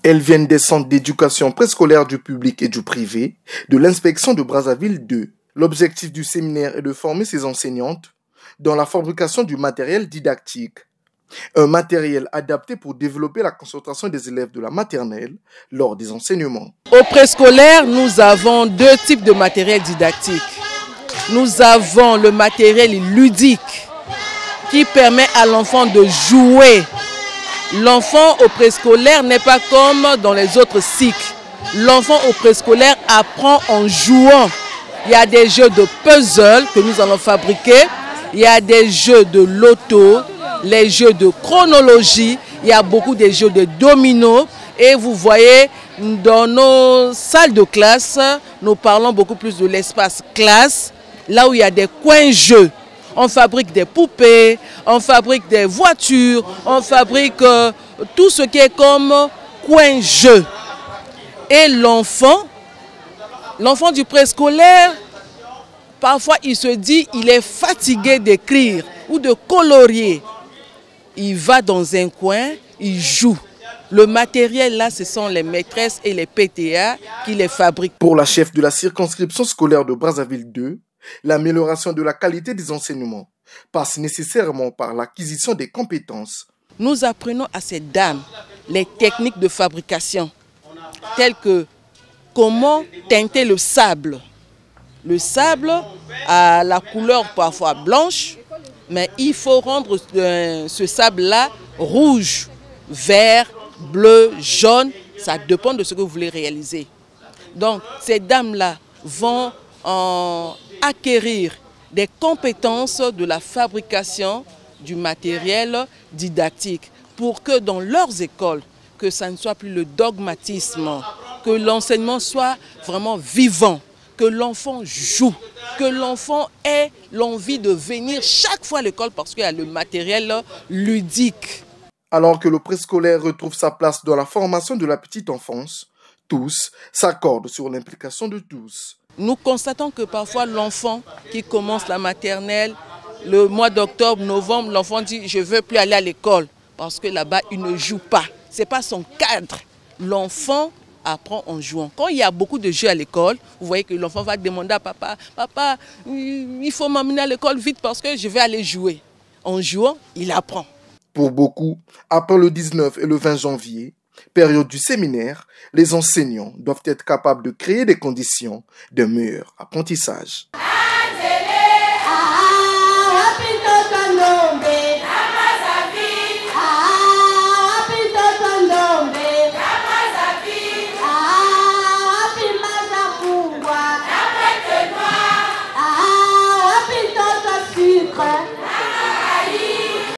Elles viennent des centres d'éducation préscolaire du public et du privé, de l'inspection de Brazzaville 2. L'objectif du séminaire est de former ces enseignantes dans la fabrication du matériel didactique. Un matériel adapté pour développer la concentration des élèves de la maternelle lors des enseignements. Au préscolaire, nous avons deux types de matériel didactique. Nous avons le matériel ludique qui permet à l'enfant de jouer. L'enfant au préscolaire n'est pas comme dans les autres cycles. L'enfant au préscolaire apprend en jouant. Il y a des jeux de puzzle que nous allons fabriquer. Il y a des jeux de loto, les jeux de chronologie. Il y a beaucoup de jeux de dominos. Et vous voyez, dans nos salles de classe, nous parlons beaucoup plus de l'espace classe, là où il y a des coins jeux. On fabrique des poupées, on fabrique des voitures, on fabrique tout ce qui est comme coin jeu. Et l'enfant du préscolaire, parfois il se dit il est fatigué d'écrire ou de colorier. Il va dans un coin, il joue. Le matériel là, ce sont les maîtresses et les PTA qui les fabriquent. Pour la chef de la circonscription scolaire de Brazzaville 2, l'amélioration de la qualité des enseignements passe nécessairement par l'acquisition des compétences. Nous apprenons à ces dames les techniques de fabrication, telles que comment teinter le sable. Le sable a la couleur parfois blanche, mais il faut rendre ce sable-là rouge, vert, bleu, jaune. Ça dépend de ce que vous voulez réaliser. Donc, ces dames-là vont acquérir des compétences de la fabrication du matériel didactique pour que dans leurs écoles, que ça ne soit plus le dogmatisme, que l'enseignement soit vraiment vivant, que l'enfant joue, que l'enfant ait l'envie de venir chaque fois à l'école parce qu'il y a le matériel ludique. Alors que le préscolaire retrouve sa place dans la formation de la petite enfance, tous s'accordent sur l'implication de tous. Nous constatons que parfois l'enfant qui commence la maternelle, le mois d'octobre, novembre, l'enfant dit « je ne veux plus aller à l'école » parce que là-bas, il ne joue pas. Ce n'est pas son cadre. L'enfant apprend en jouant. Quand il y a beaucoup de jeux à l'école, vous voyez que l'enfant va demander à papa « Papa, il faut m'emmener à l'école vite parce que je vais aller jouer ». En jouant, il apprend. Pour beaucoup, après le 19 et le 20 janvier, période du séminaire, les enseignants doivent être capables de créer des conditions de meilleur apprentissage.